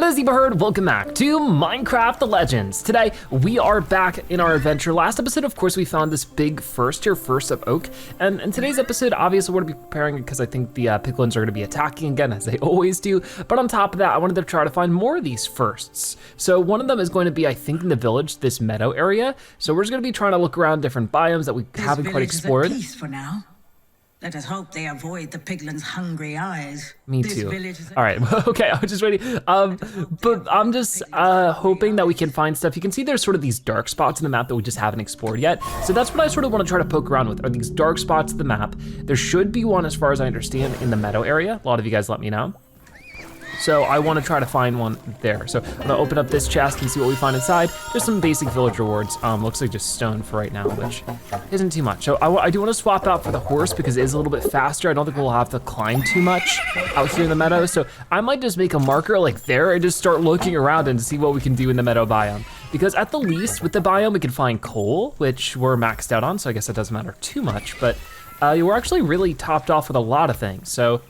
Hello Zebaherd, welcome back to Minecraft the Legends. Today, we are back in our adventure. Last episode, of course, we found this big first of oak. And in today's episode, obviously we're gonna be preparing because I think the piglins are gonna be attacking again, as they always do. But on top of that, I wanted to try to find more of these firsts. So one of them is going to be, I think, in the village, this meadow area. So we're just gonna be trying to look around different biomes that we haven't quite explored. This village is at peace for now. Let us hope they avoid the piglins' hungry eyes. Me too. All right, okay, I was just ready. But I'm just hoping that we can find stuff. You can see there's sort of these dark spots in the map that we just haven't explored yet. So that's what I sort of want to try to poke around with, are these dark spots of the map. There should be one, as far as I understand, in the meadow area. A lot of you guys let me know. So I want to try to find one there. So I'm gonna open up this chest and see what we find inside. There's some basic village rewards. Looks like just stone for right now, which isn't too much. So I do want to swap out for the horse because it is a little bit faster. I don't think we'll have to climb too much out here in the meadow. So I might just make a marker like there and just start looking around and see what we can do in the meadow biome. Because at the least with the biome, we can find coal, which we're maxed out on. So I guess that doesn't matter too much, but we're actually really topped off with a lot of things. So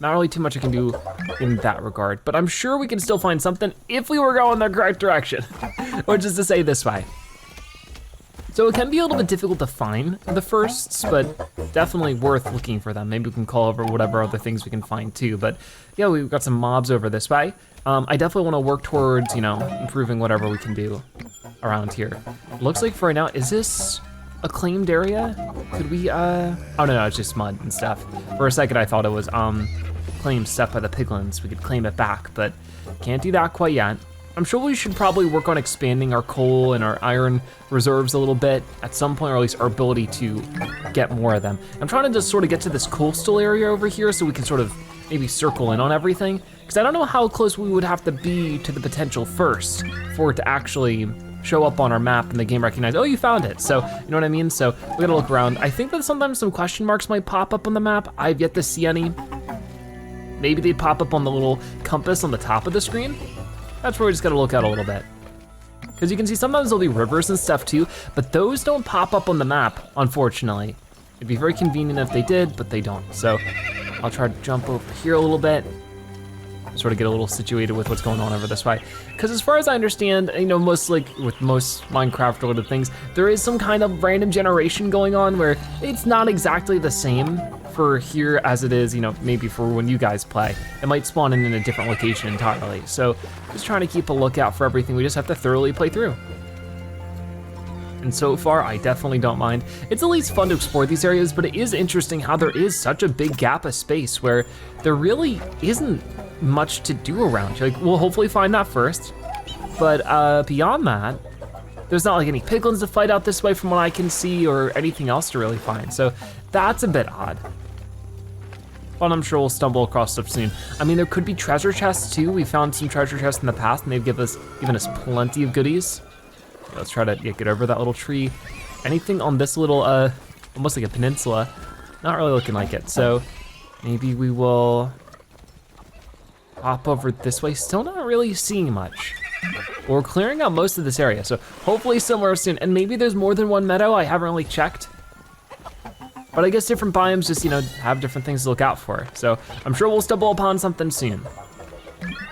not really too much I can do in that regard, but I'm sure we can still find something if we were going the correct direction, which is to say this way. So it can be a little bit difficult to find the firsts, but definitely worth looking for them. Maybe we can call over whatever other things we can find too, but yeah, we've got some mobs over this way. I definitely wanna work towards, improving whatever we can do around here. Looks like for right now, is this a claimed area? Could we, oh no, it's just mud and stuff. For a second I thought it was claimed stuff by the piglins. We could claim it back, but can't do that quite yet. I'm sure we should probably work on expanding our coal and our iron reserves a little bit at some point, or at least our ability to get more of them. I'm trying to just sort of get to this coastal area over here so we can sort of maybe circle in on everything, because I don't know how close we would have to be to the potential first for it to actually show up on our map and the game recognize, oh, you found it. So, you know what I mean? So we gotta look around. I think that sometimes some question marks might pop up on the map. I've yet to see any. Maybe they pop up on the little compass on the top of the screen. That's where we just gotta look at a little bit. Because you can see sometimes there'll be rivers and stuff too, but those don't pop up on the map, unfortunately. It'd be very convenient if they did, but they don't. So I'll try to jump over here a little bit, sort of get a little situated with what's going on over this way. Because as far as I understand, most with most Minecraft related things, there is some kind of random generation going on where it's not exactly the same for here as it is, maybe for when you guys play. It might spawn in a different location entirely. So just trying to keep a lookout for everything. We just have to thoroughly play through. And so far, I definitely don't mind. It's at least fun to explore these areas, but it is interesting how there is such a big gap of space where there really isn't much to do around here. Like, we'll hopefully find that first, but beyond that, there's not like any piglins to fight out this way from what I can see, or anything else to really find. So that's a bit odd. But I'm sure we'll stumble across stuff soon. I mean, there could be treasure chests too. We found some treasure chests in the past and they've given us plenty of goodies. Let's try to get over that little tree. Anything on this little, almost like a peninsula, not really looking like it. So maybe we will hop over this way. Still not really seeing much. We're clearing out most of this area, so hopefully somewhere soon. And maybe there's more than one meadow, I haven't really checked. But I guess different biomes just, have different things to look out for. So I'm sure we'll stumble upon something soon.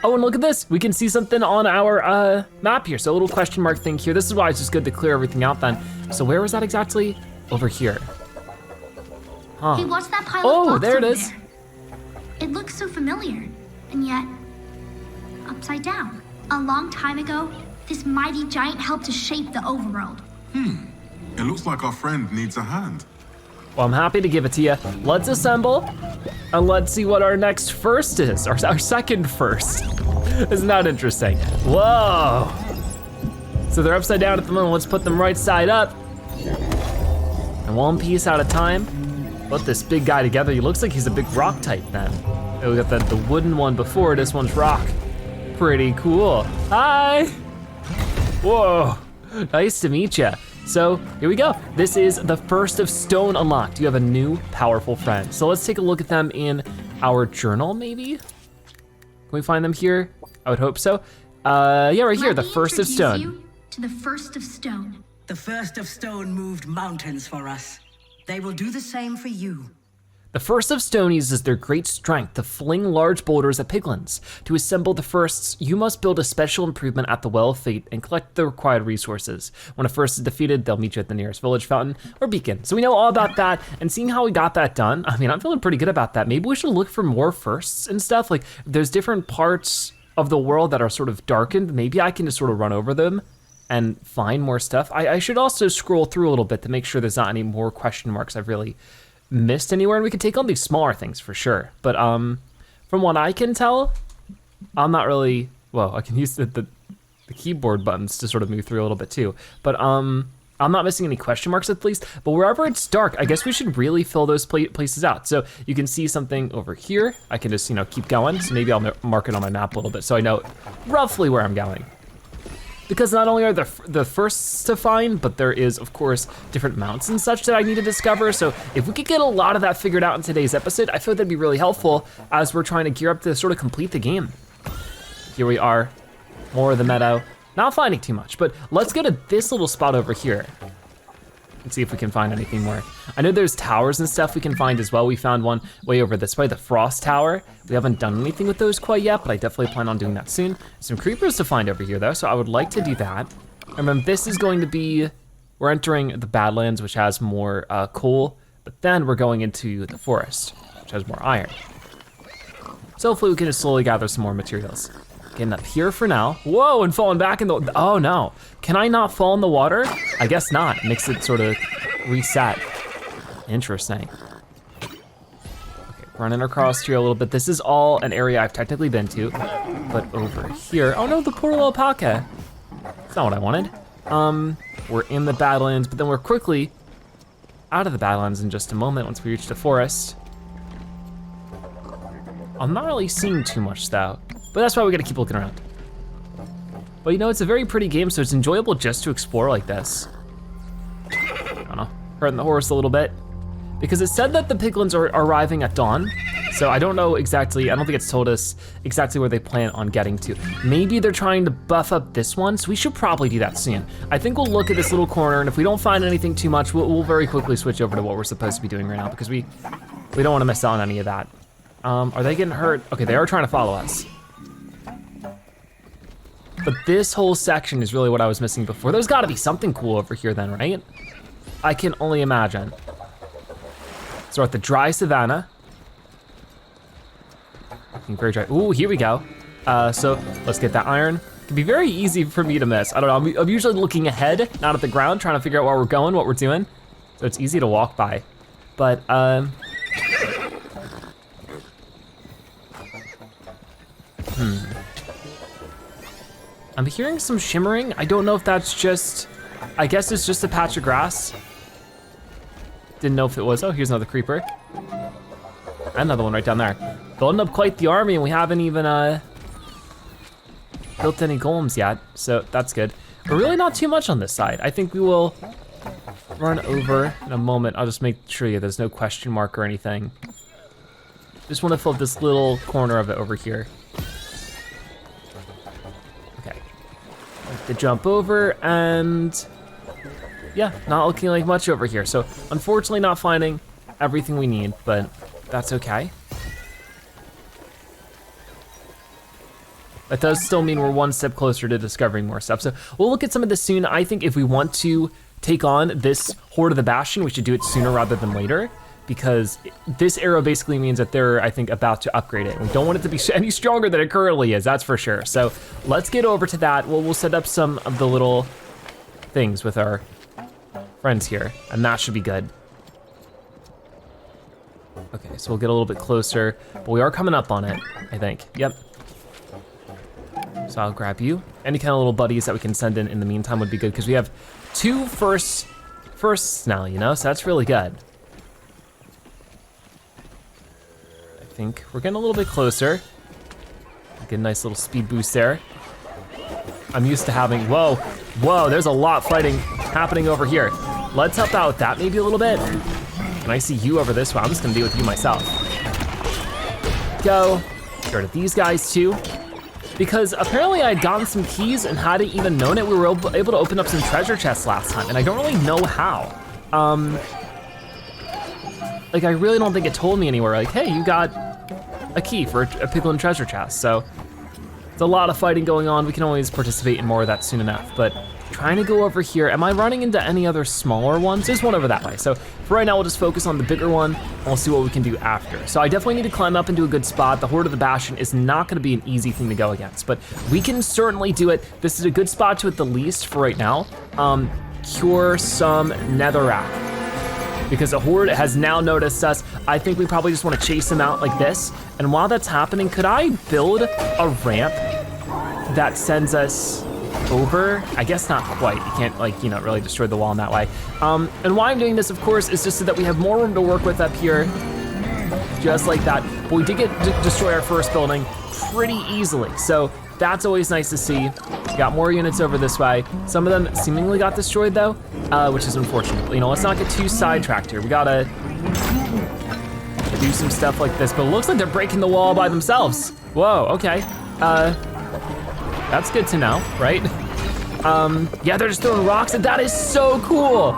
Oh, and look at this. We can see something on our map here. So a little question mark thing here. This is why it's just good to clear everything out then. So where was that exactly? Over here. Huh. Hey, what's that pile of blocks there it over is. there? It looks so familiar, and yet upside down. A long time ago, this mighty giant helped to shape the overworld. It looks like our friend needs a hand. Well, I'm happy to give it to you. Let's assemble, and let's see what our next first is, our second first. Isn't that interesting? Whoa. So they're upside down at the moment. Let's put them right side up. And one piece at a time. Put this big guy together. He looks like he's a big rock type then. We got the wooden one before, this one's rock. Pretty cool. Hi. Whoa, nice to meet you. So here we go. This is the first of stone unlocked. You have a new powerful friend. So let's take a look at them in our journal maybe. Can we find them here? I would hope so. Yeah, right here, the first of stone. You to the first of stone. The first of stone moved mountains for us. They will do the same for you. The First of Stone uses their great strength to fling large boulders at piglins. To assemble the firsts, you must build a special improvement at the Well of Fate and collect the required resources. When a first is defeated, they'll meet you at the nearest village fountain or beacon. So we know all about that, and seeing how we got that done, I mean, I'm feeling pretty good about that. Maybe we should look for more firsts and stuff. Like, there's different parts of the world that are sort of darkened. Maybe I can just sort of run over them and find more stuff. I should also scroll through a little bit to make sure there's not any more question marks I've really missed anywhere, and we can take on these smaller things for sure. But from what I can tell, I'm not really, well, I can use the keyboard buttons to sort of move through a little bit too. But I'm not missing any question marks at least, but wherever it's dark, I guess we should really fill those places out. So you can see something over here. I can just, keep going. So maybe I'll mark it on my map a little bit so I know roughly where I'm going. Because not only are the firsts to find, but there is, of course, different mounts and such that I need to discover. So if we could get a lot of that figured out in today's episode, I feel that'd be really helpful as we're trying to gear up to sort of complete the game. Here we are, more of the meadow. Not finding too much, but let's go to this little spot over here and see if we can find anything more. I know there's towers and stuff we can find as well. We found one way over this way, the Frost Tower. We haven't done anything with those quite yet, but I definitely plan on doing that soon. Some creepers to find over here though, so I would like to do that. And then this is going to be, we're entering the Badlands, which has more coal, but then we're going into the forest, which has more iron. So hopefully we can just slowly gather some more materials. Getting up here for now. Whoa, and falling back in the, oh no. Can I not fall in the water? I guess not, makes it sort of reset. Interesting. Okay, running across here a little bit. This is all an area I've technically been to, but over here, oh no, the poor little alpaca. That's not what I wanted. We're in the Badlands, but then we're quickly out of the Badlands in just a moment once we reach the forest. I'm not really seeing too much though, but that's why we gotta keep looking around. But it's a very pretty game, so it's enjoyable just to explore like this. I don't know, hurting the horse a little bit. Because it said that the piglins are arriving at dawn, so I don't know exactly, I don't think it's told us exactly where they plan on getting to. Maybe they're trying to buff up this one, so we should probably do that soon. I think we'll look at this little corner, and if we don't find anything too much, we'll very quickly switch over to what we're supposed to be doing right now, because we don't wanna miss out on any of that. Are they getting hurt? Okay, they are trying to follow us. But this whole section is really what I was missing before. There's gotta be something cool over here then, right? I can only imagine. So we're at the dry savanna. Looking very dry. Ooh, here we go. So let's get that iron. It can be very easy for me to miss. I don't know, I'm usually looking ahead, not at the ground, trying to figure out where we're going, what we're doing. So it's easy to walk by. But, I'm hearing some shimmering. I don't know if that's just, I guess it's just a patch of grass. Didn't know if it was, oh, here's another creeper. Another one right down there. Building up quite the army, and we haven't even built any golems yet, so that's good. But really not too much on this side. I think we will run over in a moment. I'll just make sure there's no question mark or anything. Just wanna fill this little corner of it over here. To jump over, and yeah, not looking like much over here. So unfortunately not finding everything we need, but that's okay. That does still mean we're one step closer to discovering more stuff. So we'll look at some of this soon. I think if we want to take on this Horde of the Bastion, we should do it sooner rather than later, because this arrow basically means that they're, I think, about to upgrade it. We don't want it to be any stronger than it currently is, that's for sure. So let's get over to that. We'll set up some of the little things with our friends here, and that should be good. Okay, so we'll get a little bit closer, but we are coming up on it, I think. Yep. So I'll grab you. Any kind of little buddies that we can send in the meantime would be good, because we have 2 firsts now, so that's really good. I think we're getting a little bit closer. Get a nice little speed boost there. I'm used to having, whoa, there's a lot fighting happening over here. Let's help out with that maybe a little bit. And I see you over this way. I'm just gonna deal with you myself. Go, get rid of these guys too. Because apparently I had gotten some keys and hadn't even known it. We were able to open up some treasure chests last time, and I don't really know how. like I really don't think it told me anywhere, like, hey, you got a key for a piglin treasure chest. So it's a lot of fighting going on. We can always participate in more of that soon enough, but trying to go over here. Am I running into any other smaller ones? There's one over that way. So for right now, we'll just focus on the bigger one and we'll see what we can do after. So I definitely need to climb up into a good spot. The Horde of the Bastion is not gonna be an easy thing to go against, but we can certainly do it. This is a good spot to at the least for right now. Cure some netherrack, because the Horde has now noticed us. I think we probably just wanna chase them out like this. And while that's happening, could I build a ramp that sends us over? I guess not quite. You can't, like, you know, really destroy the wall in that way. And why I'm doing this, of course, is just so that we have more room to work with up here, just like that. But we did destroy our first building pretty easily, so that's always nice to see. Got more units over this way. Some of them seemingly got destroyed though, which is unfortunate. You know, let's not get too sidetracked here. We gotta do some stuff like this, but it looks like they're breaking the wall by themselves. Whoa, okay. That's good to know, right? Yeah, they're just throwing rocks, and that is so cool.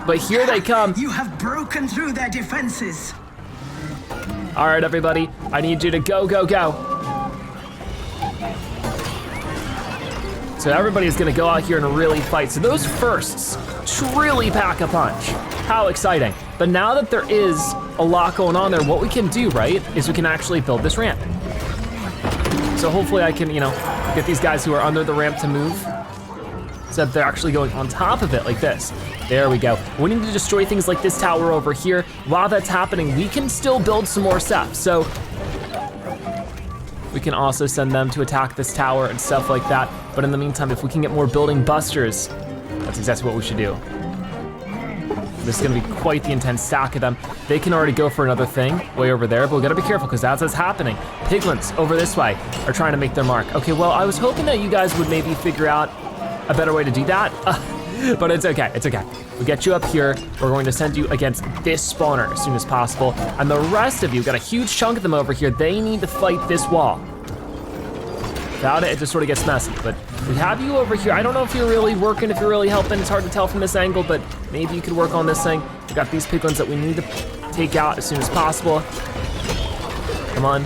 But here they come. You have broken through their defenses. All right, everybody, I need you to go, go, go. So everybody's gonna go out here and really fight. So those firsts really pack a punch. How exciting. But now that there is a lot going on there, what we can do, right, is we can actually build this ramp. So hopefully I can, you know, get these guys who are under the ramp to move, so that they're actually going on top of it like this. There we go. We need to destroy things like this tower over here. While that's happening, we can still build some more stuff. So we can also send them to attack this tower and stuff like that. But in the meantime, if we can get more building busters, that's exactly what we should do. This is gonna be quite the intense stack of them. They can already go for another thing way over there, but we gotta be careful because as that's happening, piglins over this way are trying to make their mark. Okay, well, I was hoping that you guys would maybe figure out a better way to do that, but it's okay, it's okay. We'll get you up here. We're going to send you against this spawner as soon as possible. And the rest of you, got a huge chunk of them over here, they need to fight this wall. Without it, it just sort of gets messy, but we have you over here. I don't know if you're really working, if you're really helping. It's hard to tell from this angle, but maybe you could work on this thing. We got these piglins that we need to take out as soon as possible. Come on,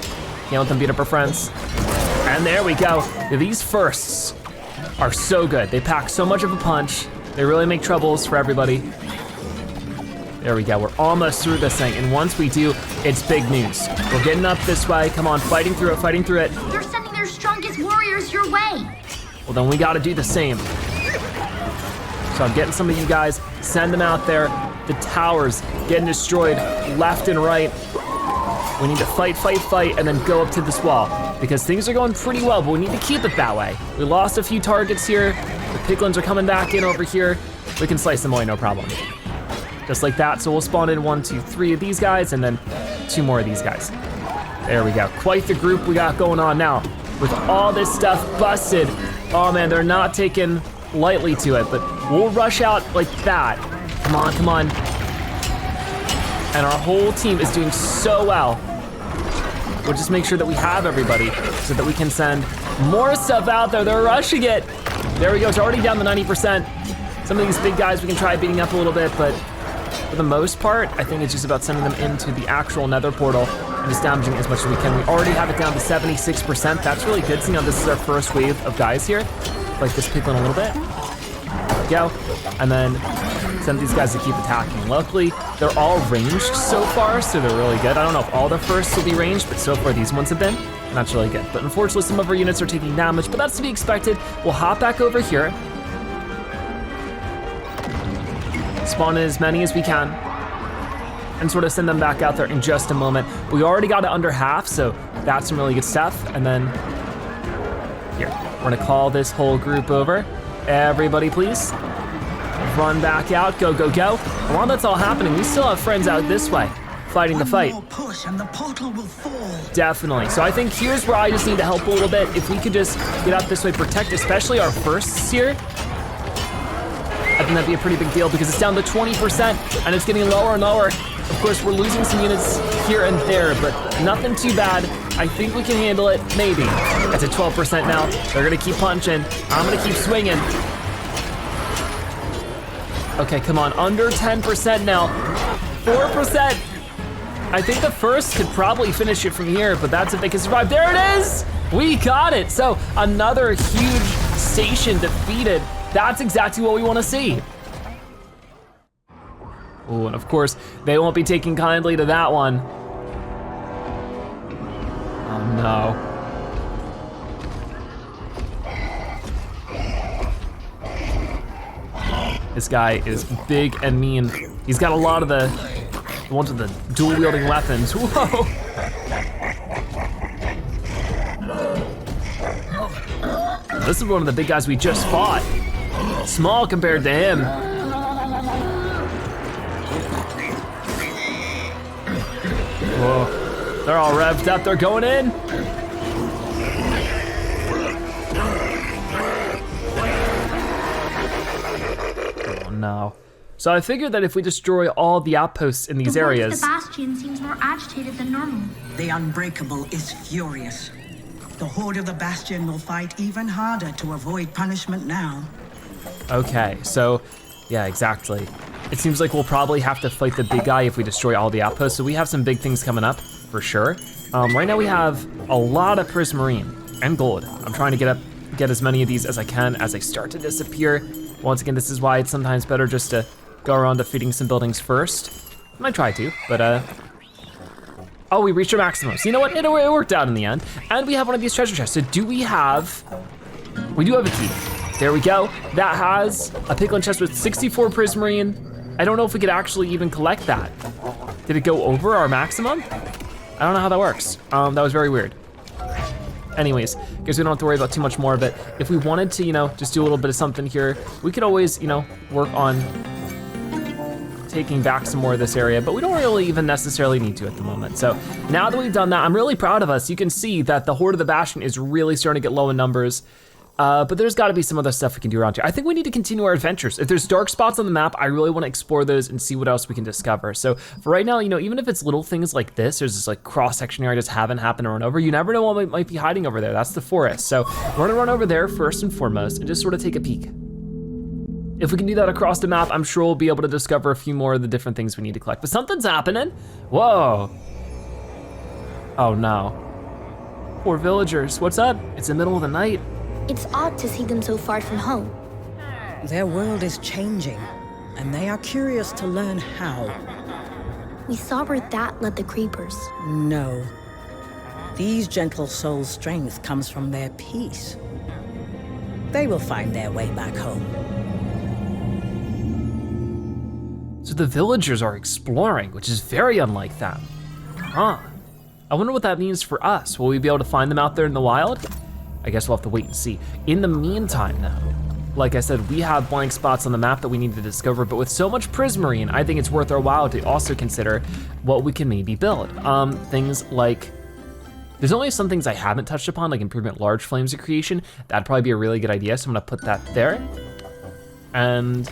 can't let them beat up our friends. And there we go. These firsts are so good. They pack so much of a punch. They really make troubles for everybody. There we go, we're almost through this thing, and once we do, it's big news. We're getting up this way, come on, fighting through it, fighting through it. They're sending their strongest warriors your way. Well, then we gotta do the same. So I'm getting some of you guys, send them out there. The tower's getting destroyed left and right. We need to fight, fight, fight, and then go up to this wall, because things are going pretty well, but we need to keep it that way. We lost a few targets here. The piglins are coming back in over here. We can slice them away, no problem. Just like that, so we'll spawn in 1, 2, 3 of these guys, and then 2 more of these guys. There we go, quite the group we got going on now. With all this stuff busted, oh man, they're not taking lightly to it, but we'll rush out like that. Come on, come on. And our whole team is doing so well. We'll just make sure that we have everybody so that we can send more stuff out there. They're rushing it. There we go, it's already down to 90%. Some of these big guys we can try beating up a little bit, but for the most part, I think it's just about sending them into the actual nether portal and just damaging as much as we can. We already have it down to 76%. That's really good, seeing how this is our first wave of guys here. Like this piglin a little bit. There we go. And then send these guys to keep attacking. Luckily, they're all ranged so far, so they're really good. I don't know if all the firsts will be ranged, but so far these ones have been, and that's really good. But unfortunately, some of our units are taking damage, but that's to be expected. We'll hop back over here. Spawn in as many as we can, and sort of send them back out there in just a moment. We already got it under half, so that's some really good stuff. And then, here, we're gonna call this whole group over. Everybody, please. Run back out, go, go, go. And while that's all happening, we still have friends out this way, fighting the fight. One more push and the portal will fall. Definitely, so I think here's where I just need to help a little bit. If we could just get out this way, protect especially our firsts here, I think that'd be a pretty big deal because it's down to 20% and it's getting lower and lower. Of course, we're losing some units here and there, but nothing too bad. I think we can handle it, maybe. That's at 12% now. They're gonna keep punching. I'm gonna keep swinging. Okay, come on, under 10% now. 4%. I think the first could probably finish it from here, but that's if they can survive. There it is! We got it! So another huge station defeated. That's exactly what we wanna see. Oh, and of course, they won't be taking kindly to that one. Oh no. This guy is big and mean. He's got a lot of the ones with the dual wielding weapons. Whoa! This is one of the big guys we just fought. Small compared to him. Whoa, they're all revved up, they're going in. Oh no. So I figured that if we destroy all the outposts in these areas. The bastion seems more agitated than normal. The Unbreakable is furious. The Horde of the Bastion will fight even harder to avoid punishment now. Okay, so yeah, exactly. It seems like we'll probably have to fight the big guy if we destroy all the outposts, so we have some big things coming up, for sure. Right now we have a lot of prismarine and gold. I'm trying to get as many of these as I can as they start to disappear. Once again, this is why it's sometimes better just to go around defeating some buildings first. I might try to, but oh, we reached our maximum. So you know what, it worked out in the end. And we have one of these treasure chests. So we do have a key. There we go. That has a piglin chest with 64 prismarine. I don't know if we could actually even collect that. Did it go over our maximum? I don't know how that works. That was very weird. Anyways, guess we don't have to worry about too much more of it. If we wanted to, just do a little bit of something here, we could always, work on taking back some more of this area, but we don't really even necessarily need to at the moment. So now that we've done that, I'm really proud of us. You can see that the Horde of the Bastion is really starting to get low in numbers. But there's gotta be some other stuff we can do around here. I think we need to continue our adventures. If there's dark spots on the map, I really wanna explore those and see what else we can discover. So for right now, even if it's little things like this, there's this like cross-section area I just haven't happened to run over, you never know what might be hiding over there. That's the forest. So we're gonna run over there first and foremost and just sort of take a peek. If we can do that across the map, I'm sure we'll be able to discover a few more of the different things we need to collect, but something's happening. Whoa. Oh no. Poor villagers, what's up? It's the middle of the night. It's odd to see them so far from home. Their world is changing, and they are curious to learn how. We saw where that led the creepers. No. These gentle souls' strength comes from their peace. They will find their way back home. So the villagers are exploring, which is very unlike them. Huh. I wonder what that means for us. Will we be able to find them out there in the wild? I guess we'll have to wait and see. In the meantime now, like I said, we have blank spots on the map that we need to discover, but with so much prismarine, I think it's worth our while to also consider what we can maybe build. Things like, there's only some things I haven't touched upon, like improvement large flames of creation. That'd probably be a really good idea, so I'm gonna put that there. And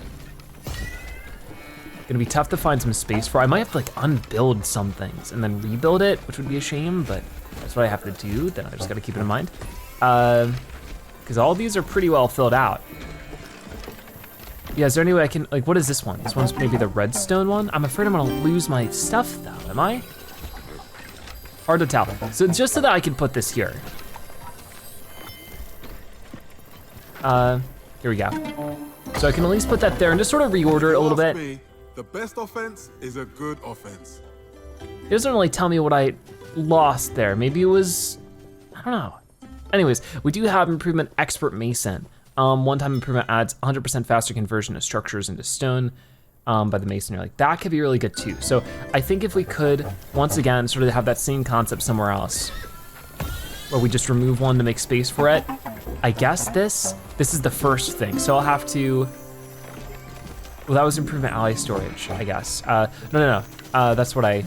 gonna be tough to find some space for. I might have to like unbuild some things and then rebuild it, which would be a shame, but that's what I have to do, then I just gotta keep it in mind. Because all these are pretty well filled out. Yeah, is there any way I can, like, what is this one? This one's maybe the redstone one? I'm afraid I'm gonna lose my stuff though, am I? Hard to tell. So just so that I can put this here. Here we go. So I can at least put that there and just sort of reorder it a little bit. The best offense is a good offense. It doesn't really tell me what I lost there. Maybe it was, I don't know. Anyways, we do have improvement expert mason. One-time improvement adds 100% faster conversion of structures into stone by the masonry. Like that could be really good too. So I think if we could, once again, sort of have that same concept somewhere else, where we just remove one to make space for it. I guess this is the first thing. So I'll have to, well, that was improvement ally storage, I guess. No. That's what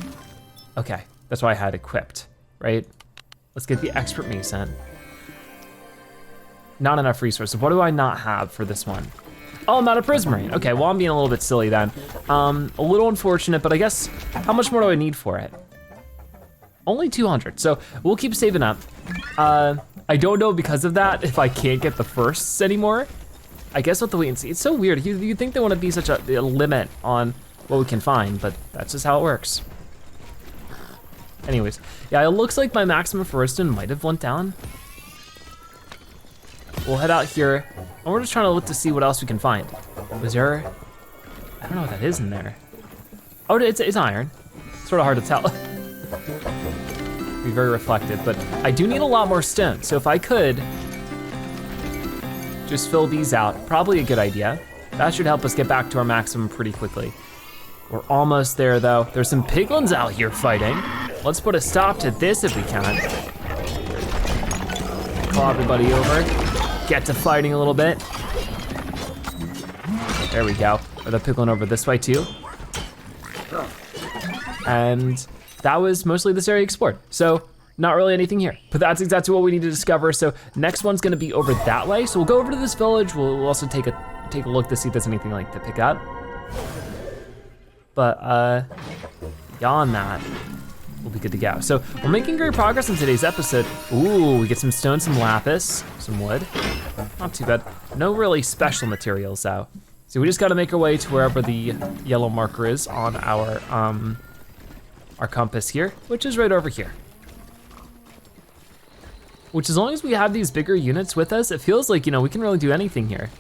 that's what I had equipped, right? Let's get the expert mason. Not enough resources. What do I not have for this one? Oh, I'm out of prismarine. Okay, well, I'm being a little bit silly then. A little unfortunate, but I guess, how much more do I need for it? Only 200, so we'll keep saving up. I don't know because of that if I can't get the firsts anymore. I guess we'll have to wait and see. It's so weird. You'd think they want to be such a limit on what we can find, but that's just how it works. Anyways, yeah, it looks like my maximum for redstone might have went down. We'll head out here, and we're just trying to look to see what else we can find. Was there, I don't know what that is in there. Oh, it's iron. Sort of hard to tell. Be very reflective, but I do need a lot more stone. So if I could just fill these out, probably a good idea. That should help us get back to our maximum pretty quickly. We're almost there though. There's some piglins out here fighting. Let's put a stop to this if we can. Call everybody over. Get to fighting a little bit. There we go. Are the piglin over this way too? And that was mostly this area explored. So not really anything here, but that's exactly what we need to discover. So next one's gonna be over that way. So we'll go over to this village. We'll also take a look to see if there's anything like to pick up. But beyond that, we'll be good to go. So we're making great progress in today's episode. Ooh, we get some stone, some lapis, some wood. Not too bad. No really special materials though. So we just gotta make our way to wherever the yellow marker is on our compass here, which is right over here. Which as long as we have these bigger units with us, it feels like, you know, we can really do anything here.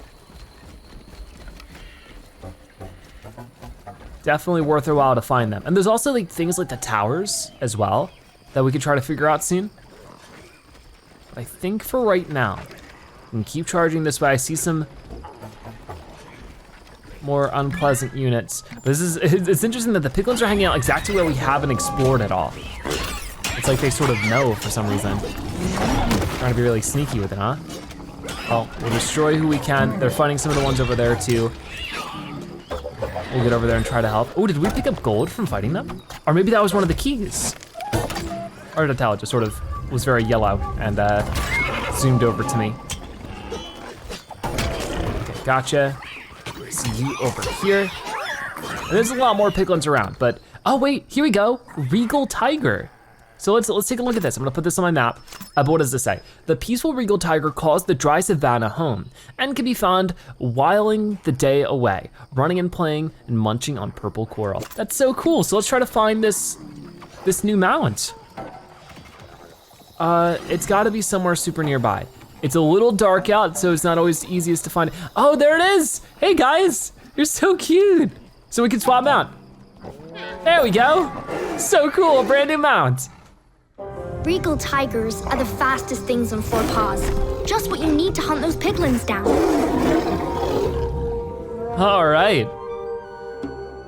Definitely worth a while to find them. And there's also like things like the towers as well that we could try to figure out soon. But I think for right now, we can keep charging this way. I see some more unpleasant units. But it's interesting that the piglins are hanging out exactly where we haven't explored at all. It's like they sort of know for some reason. Trying to be really sneaky with it, huh? Well, we'll destroy who we can. They're fighting some of the ones over there too. We'll get over there and try to help. Oh, did we pick up gold from fighting them? Or maybe that was one of the keys. Hard to tell, it just sort of was very yellow and zoomed over to me. Okay, gotcha. See you over here. And there's a lot more piglins around, but, oh wait, here we go, regal tiger. So let's take a look at this. I'm gonna put this on my map. But what does this say? The peaceful regal tiger calls the dry savanna home and can be found whiling the day away, running and playing and munching on purple coral. That's so cool. So let's try to find this new mount. It's gotta be somewhere super nearby. It's a little dark out, so it's not always the easiest to find. Oh, there it is. Hey guys, you're so cute. So we can swap mount. There we go. So cool, a brand new mount. Regal tigers are the fastest things on four paws. Just what you need to hunt those piglins down. All right.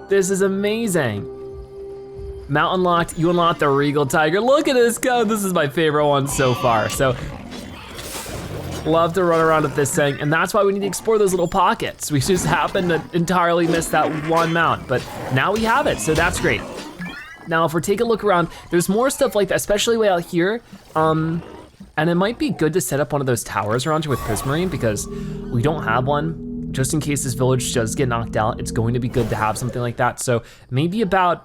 This is amazing. Mount unlocked, you unlocked the regal tiger. Look at this go, this is my favorite one so far. So, love to run around with this thing, and that's why we need to explore those little pockets. We just happened to entirely miss that one mount, but now we have it, so that's great. Now, if we're taking a look around, there's more stuff like that, especially way out here. And it might be good to set up one of those towers around here with prismarine because we don't have one. Just in case this village does get knocked out, it's going to be good to have something like that. So maybe about,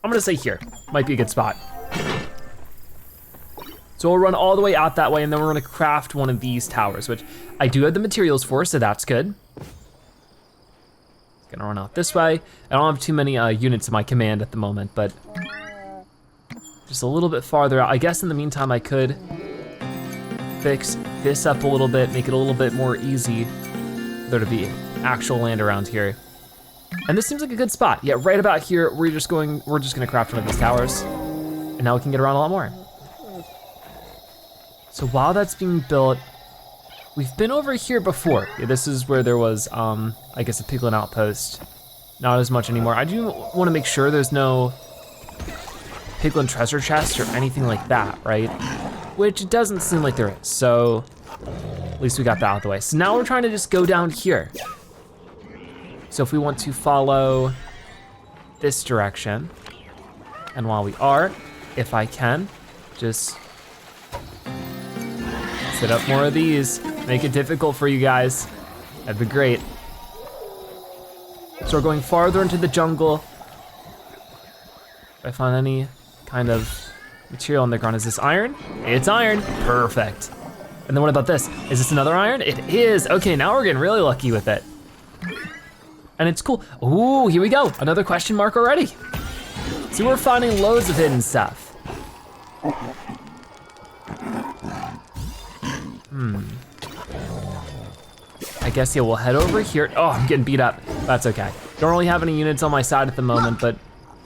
I'm gonna say here, might be a good spot. So we'll run all the way out that way and then we're gonna craft one of these towers, which I do have the materials for, so that's good. Gonna run out this way. I don't have too many units in my command at the moment, but just a little bit farther out. I guess in the meantime, I could fix this up a little bit, make it a little bit more easy for there to be actual land around here. And this seems like a good spot. Yeah, right about here, we're just gonna craft one of these towers, and now we can get around a lot more. So while that's being built, we've been over here before. Yeah, this is where there was, I guess, a piglin outpost. Not as much anymore. I do want to make sure there's no piglin treasure chest or anything like that, right? Which it doesn't seem like there is, so at least we got that out of the way. So now we're trying to just go down here. So if we want to follow this direction, and while we are, if I can, just set up more of these, make it difficult for you guys. That'd be great. So we're going farther into the jungle. If I find any kind of material on the ground, is this iron? It's iron, perfect. And then what about this? Is this another iron? It is, okay, now we're getting really lucky with it. and it's cool. Ooh, here we go, another question mark already. So we're finding loads of hidden stuff. I guess, yeah, we'll head over here. Oh, I'm getting beat up. That's okay. Don't really have any units on my side at the moment, but.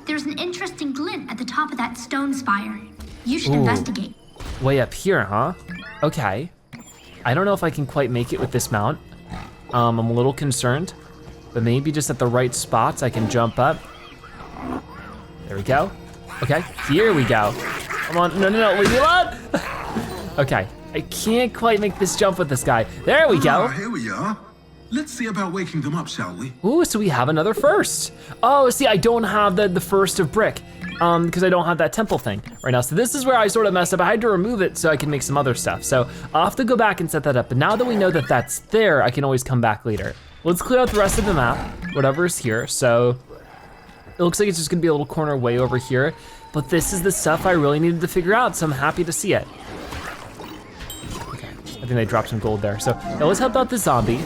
There's an interesting glint at the top of that stone spire. You should Ooh. investigate. Way up here, huh? Okay. I don't know if I can quite make it with this mount. I'm a little concerned, but maybe just at the right spots I can jump up. There we go. Okay, here we go. Come on, no, leave me alone. Okay, I can't quite make this jump with this guy. There we go. Here we are. Let's see about waking them up, shall we? Ooh, so we have another first. Oh, see, I don't have the first of brick, because I don't have that temple thing right now. So this is where I sort of messed up. I had to remove it so I can make some other stuff. So I'll have to go back and set that up. But now that we know that that's there, I can always come back later. Let's clear out the rest of the map, whatever is here. So it looks like it's just gonna be a little corner way over here. But this is the stuff I really needed to figure out, so I'm happy to see it. Okay, I think they dropped some gold there. So now let's help out the zombie.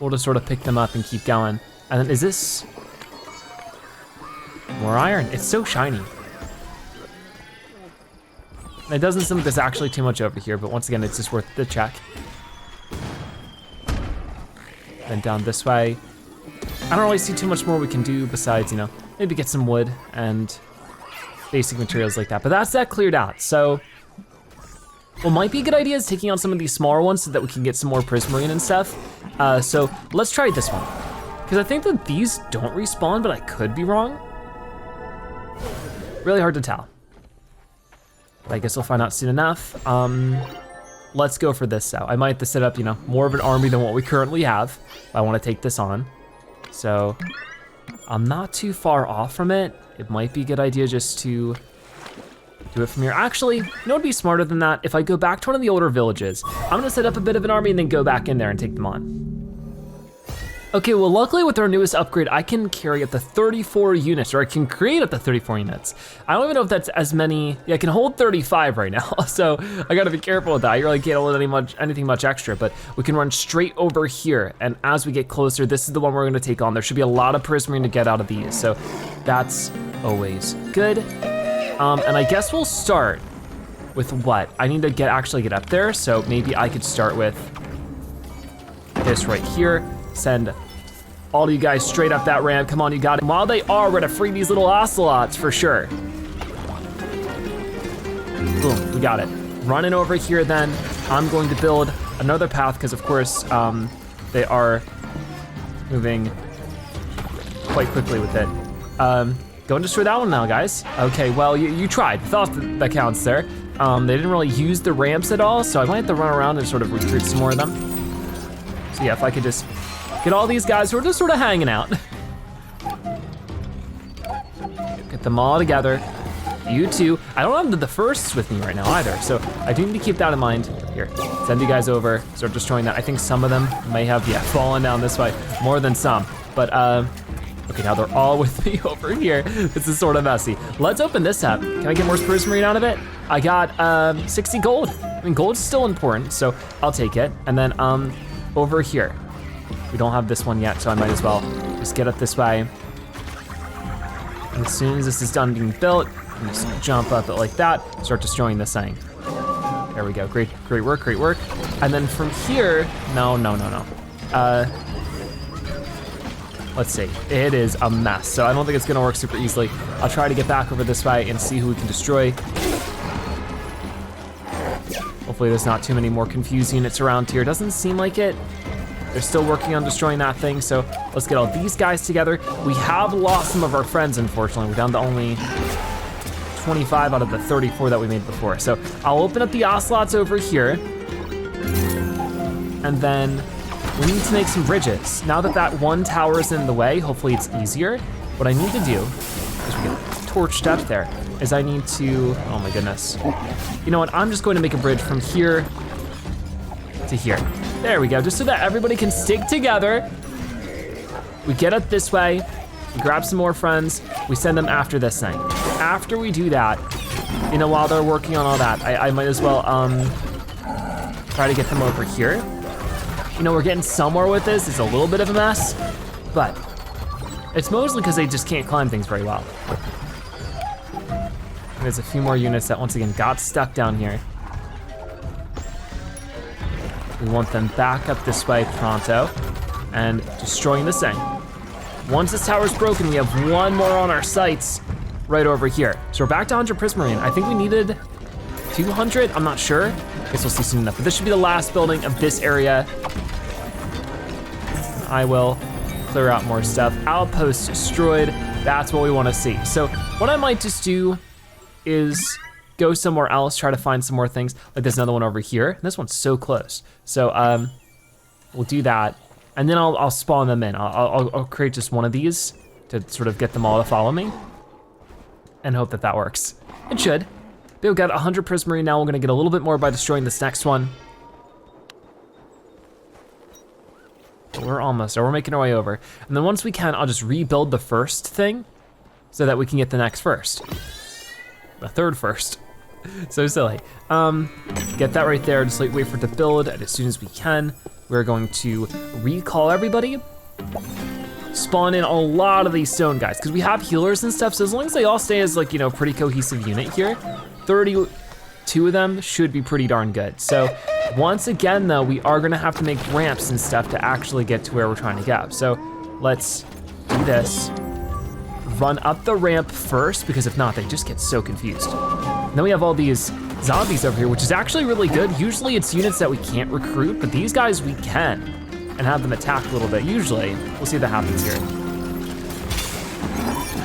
We'll just sort of pick them up and keep going. And then is this more iron? It's so shiny. And it doesn't seem like there's actually too much over here, but once again, it's just worth the check. Then down this way. I don't really see too much more we can do besides, you know, maybe get some wood and basic materials like that. But that's that cleared out. So what might be a good idea is taking on some of these smaller ones so that we can get some more prismarine and stuff. So let's try this one. Because I think that these don't respawn, but I could be wrong. Really hard to tell. But I guess we'll find out soon enough. Let's go for this though. I might have to set up, you know, more of an army than what we currently have. I wanna take this on. So I'm not too far off from it. It might be a good idea just to do it from here. Actually, you know what would be smarter than that? If I go back to one of the older villages, I'm gonna set up a bit of an army and then go back in there and take them on. Okay, well luckily with our newest upgrade, I can carry up to 34 units, or I can create up to 34 units. I don't even know if that's as many, yeah, I can hold 35 right now, so I gotta be careful with that. I really can't hold anything much extra, but we can run straight over here, and as we get closer, this is the one we're gonna take on. There should be a lot of prismarine to get out of these, so that's always good. And I guess we'll start with what? I need to actually get up there, so maybe I could start with this right here. Send all you guys straight up that ramp. Come on, you got it. While they are, we're gonna free these little ocelots for sure. Boom, we got it. Running over here then, I'm going to build another path because of course they are moving quite quickly with it. Go and destroy that one now, guys. Okay, well, you tried. Thought that counts there. They didn't really use the ramps at all, so I might have to run around and sort of recruit some more of them. So yeah, if I could just get all these guys who are just sort of hanging out. Get them all together. You two. I don't have the firsts with me right now either, so I do need to keep that in mind. Here, send you guys over, start destroying that. I think some of them may have, yeah, fallen down this way, more than some. But, okay, now they're all with me over here. This is sort of messy. Let's open this up. Can I get more prismarine out of it? I got 60 gold. I mean, gold's still important, so I'll take it. And then over here, we don't have this one yet, so I might as well just get up this way. And as soon as this is done being built, I'm just gonna jump up it like that, start destroying this thing. There we go, great work, great work. And then from here, no. Let's see, it is a mess, so I don't think it's gonna work super easily. I'll try to get back over this way and see who we can destroy. Hopefully there's not too many more confused units around here. Doesn't seem like it. They're still working on destroying that thing, so let's get all these guys together. We have lost some of our friends, unfortunately. We're down to only 25 out of the 34 that we made before. So I'll open up the ocelots over here, and then we need to make some bridges. Now that that one tower is in the way, hopefully it's easier. What I need to do, as we get torched up there, is I need to, oh my goodness. You know what, I'm just going to make a bridge from here to here. There we go, just so that everybody can stick together. We get up this way, we grab some more friends, we send them after this thing. After we do that, you know, while they're working on all that, I might as well try to get them over here. You know, we're getting somewhere with this. It's a little bit of a mess, but it's mostly because they just can't climb things very well. There's a few more units that once again got stuck down here. We want them back up this way pronto and destroying this thing. Once this tower's broken, we have one more on our sights right over here. So we're back to 100 prismarine. I think we needed 200, I'm not sure. Guess we'll see soon enough, but this should be the last building of this area. I will clear out more stuff. Outpost destroyed, that's what we wanna see. So what I might just do is go somewhere else, try to find some more things. Like there's another one over here. This one's so close. So we'll do that. And then I'll spawn them in. I'll create just one of these to sort of get them all to follow me and hope that that works. It should. We've got 100 prismarine now. We're gonna get a little bit more by destroying this next one. But we're almost there, we're making our way over. And then once we can, I'll just rebuild the first thing so that we can get the next first. The third first. So silly. Get that right there, just like wait for it to build, and as soon as we can, we're going to recall everybody. Spawn in a lot of these stone guys, because we have healers and stuff, so as long as they all stay as like, you know, pretty cohesive unit here, 32 of them should be pretty darn good. So once again though, we are gonna have to make ramps and stuff to actually get to where we're trying to go. So let's do this. Run up the ramp first, because if not, they just get so confused. And then we have all these zombies over here, which is actually really good. Usually it's units that we can't recruit, but these guys we can, and have them attack a little bit. Usually, we'll see if that happens here.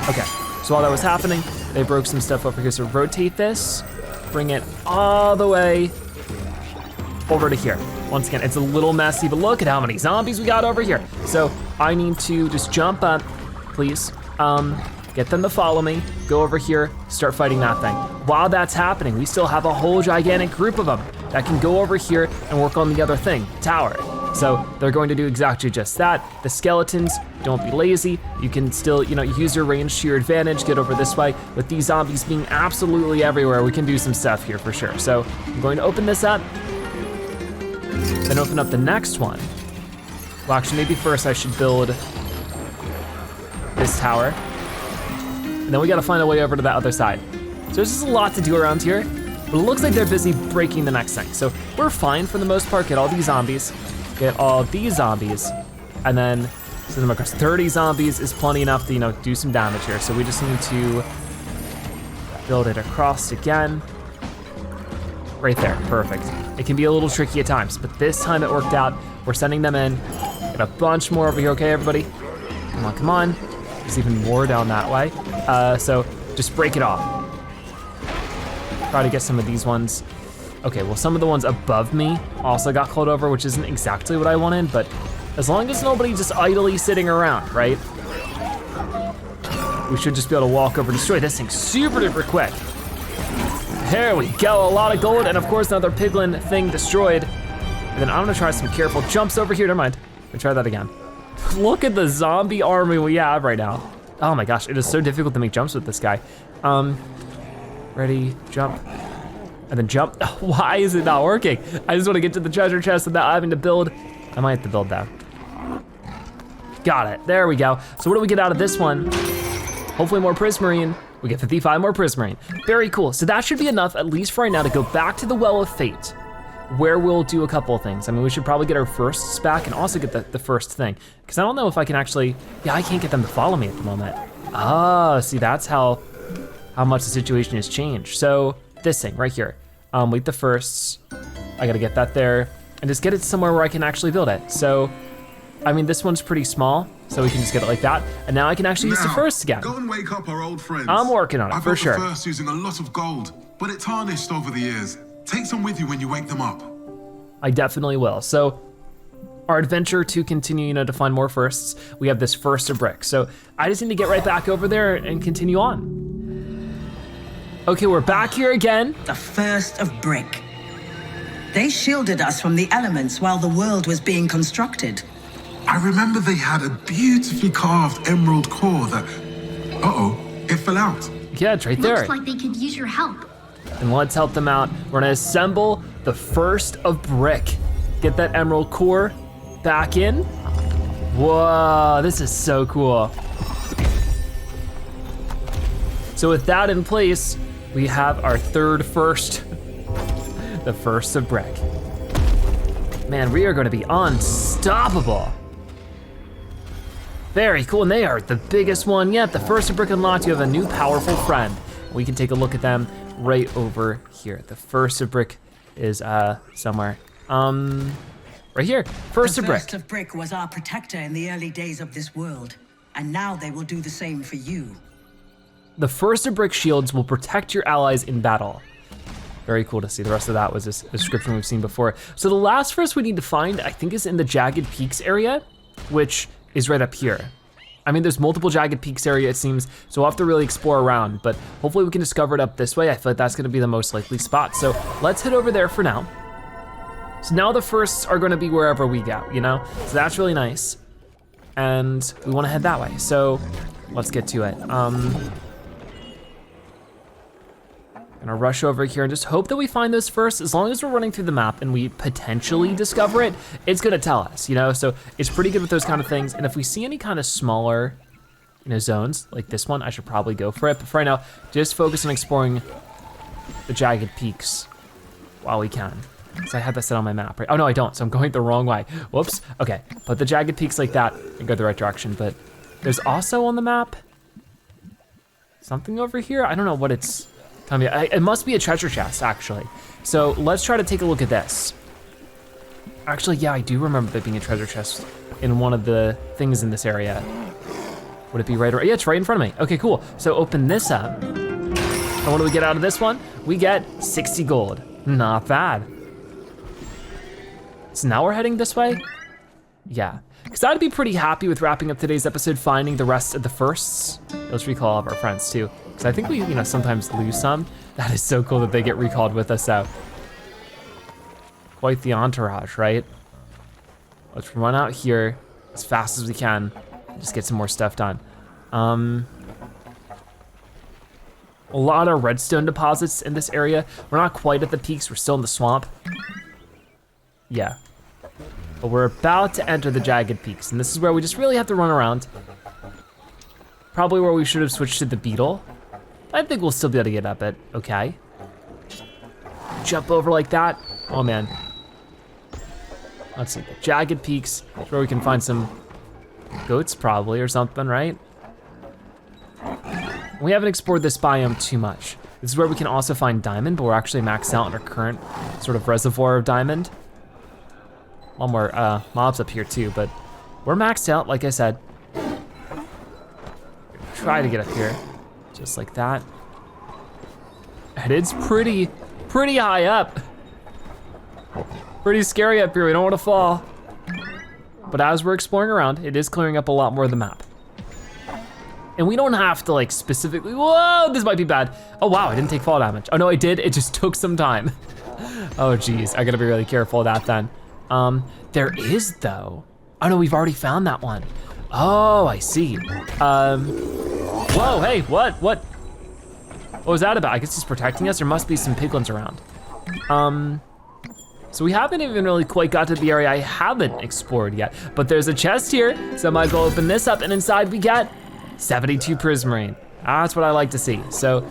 Okay, so while that was happening, they broke some stuff over here. So rotate this, bring it all the way over to here. Once again, it's a little messy, but look at how many zombies we got over here. So I need to just jump up, please. Get them to follow me, go over here, start fighting that thing. While that's happening, we still have a whole gigantic group of them that can go over here and work on the other thing, tower. So they're going to do exactly just that. The skeletons, don't be lazy. You can still, you know, use your range to your advantage, get over this way. With these zombies being absolutely everywhere, we can do some stuff here for sure. So I'm going to open this up, then open up the next one. Well, actually, maybe first I should build this tower. And then we gotta find a way over to that other side. So there's just a lot to do around here, but it looks like they're busy breaking the next thing. So we're fine for the most part. Get all these zombies, and then send them across. 30 zombies is plenty enough to, you know, do some damage here. So we just need to build it across again. Right there, perfect. It can be a little tricky at times, but this time it worked out. We're sending them in. Get a bunch more over here, okay, everybody? Come on, come on. There's even more down that way. So just break it off. Try to get some of these ones. Okay, well some of the ones above me also got called over, which isn't exactly what I wanted, but as long as nobody just idly sitting around, right? We should just be able to walk over, destroy this thing super duper quick. There we go, a lot of gold, and of course another piglin thing destroyed. And then I'm gonna try some careful jumps over here, never mind. Let me try that again. Look at the zombie army we have right now. Oh my gosh, it is so difficult to make jumps with this guy. Ready, jump, and then jump. Why is it not working? I just wanna get to the treasure chest without having to build. I might have to build that. Got it, there we go. So what do we get out of this one? Hopefully more prismarine. We get 55 more prismarine. Very cool, so that should be enough, at least for right now, to go back to the Well of Fate, where we'll do a couple of things. I mean, we should probably get our firsts back and also get the first thing, because I don't know if I can actually, yeah, I can't get them to follow me at the moment. Ah, see, that's how much the situation has changed. So this thing right here, wait the firsts. I gotta get that there, and just get it somewhere where I can actually build it. So, I mean, this one's pretty small, so we can just get it like that, and now I can actually use the first again. Go and wake up our old friends. I'm working on it, for sure. I built the first using a lot of gold, but it tarnished over the years. Take some with you when you wake them up. I definitely will. So our adventure to continue, you know, to find more firsts, we have this First of Brick. So I just need to get right back over there and continue on. Okay, we're back here again. The First of Brick. They shielded us from the elements while the world was being constructed. I remember they had a beautifully carved emerald core that, uh-oh, it fell out. Yeah, it's right there. Looks like they could use your help. And let's help them out. We're gonna assemble the First of Brick. Get that emerald core, back in. Whoa, this is so cool. So with that in place, we have our third first, the first of brick. Man, we are gonna be unstoppable. Very cool, and they are the biggest one yet. The first of brick unlocked, you have a new powerful friend. We can take a look at them right over here. The first of brick is somewhere. Right here, first of brick. The First of Brick was our protector in the early days of this world, and now they will do the same for you. The first of brick shields will protect your allies in battle. Very cool to see. The rest of that was this description we've seen before. So the last first we need to find, I think, is in the Jagged Peaks area, which is right up here. I mean, there's multiple Jagged Peaks area, it seems, so we'll have to really explore around, but hopefully we can discover it up this way. I feel like that's gonna be the most likely spot. So let's head over there for now. So now the firsts are gonna be wherever we go, you know? So that's really nice. And we wanna head that way, so let's get to it. Gonna rush over here and just hope that we find those first. As long as we're running through the map and we potentially discover it, it's gonna tell us, you know? So it's pretty good with those kind of things. And if we see any kind of smaller, you know, zones like this one, I should probably go for it. But for right now, just focus on exploring the Jagged Peaks while we can. So I have that set on my map, right? Oh no, I don't, so I'm going the wrong way. Whoops, okay. But the Jagged Peaks like that and go the right direction. But there's also on the map something over here. I don't know what it's telling me. It must be a treasure chest, actually. So let's try to take a look at this. Actually, yeah, I do remember there being a treasure chest in one of the things in this area. Would it be right around? Yeah, it's right in front of me. Okay, cool. So open this up. And what do we get out of this one? We get 60 gold. Not bad. So now we're heading this way? Yeah. Because I'd be pretty happy with wrapping up today's episode, finding the rest of the firsts. Let's recall all of our friends too. Because I think we, you know, sometimes lose some. That is so cool that they get recalled with us out. Quite the entourage, right? Let's run out here as fast as we can. Just get some more stuff done. A lot of redstone deposits in this area. We're not quite at the peaks, we're still in the swamp. Yeah. But we're about to enter the Jagged Peaks, and this is where we just really have to run around. Probably where we should have switched to the beetle. I think we'll still be able to get up it, okay. Jump over like that. Oh man. Let's see, the Jagged Peaks, is where we can find some goats probably or something, right? We haven't explored this biome too much. This is where we can also find diamond, but we're actually maxed out on our current sort of reservoir of diamond. One more mobs up here too, but we're maxed out, like I said. Try to get up here, just like that. And it's pretty high up. Pretty scary up here, we don't wanna fall. But as we're exploring around, it is clearing up a lot more of the map. And we don't have to like specifically, whoa, this might be bad. Oh wow, I didn't take fall damage. Oh no, I did, it just took some time. Oh geez, I gotta be really careful of that then. There is though. Oh no, we've already found that one. Oh, I see. Whoa, hey, what? What was that about? I guess he's protecting us. There must be some piglins around. So we haven't even really quite got to the area I haven't explored yet, but there's a chest here, so I might as well open this up, and inside we get 72 prismarine. That's what I like to see. So,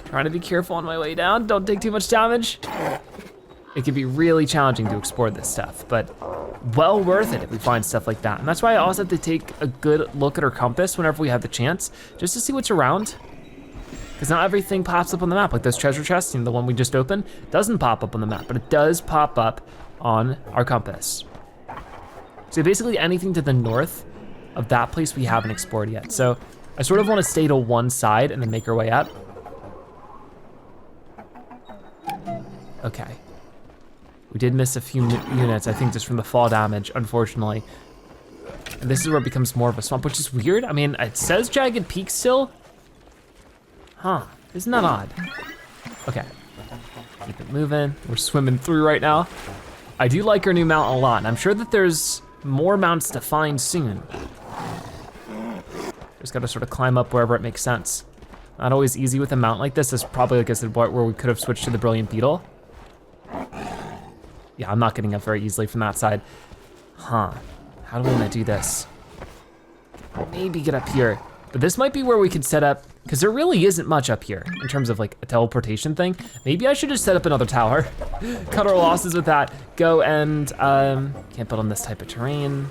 trying to be careful on my way down, don't take too much damage. It can be really challenging to explore this stuff, but well worth it if we find stuff like that. And that's why I always have to take a good look at our compass whenever we have the chance, just to see what's around. Because not everything pops up on the map, like those treasure chests, and the one we just opened, doesn't pop up on the map, but it does pop up on our compass. So basically anything to the north of that place we haven't explored yet. So I sort of wanna stay to one side and then make our way up. Okay. We did miss a few units, I think just from the fall damage, unfortunately. And this is where it becomes more of a swamp, which is weird. I mean, it says Jagged Peak still. Huh, isn't that odd? Okay, keep it moving. We're swimming through right now. I do like our new mount a lot, and I'm sure that there's more mounts to find soon. Just gotta sort of climb up wherever it makes sense. Not always easy with a mount like this. This is probably, like I said, where we could have switched to the Brilliant Beetle. Yeah, I'm not getting up very easily from that side. Huh, how do we wanna do this? Maybe get up here, but this might be where we could set up, because there really isn't much up here in terms of like a teleportation thing. Maybe I should just set up another tower, cut our losses with that, go and, can't build on this type of terrain.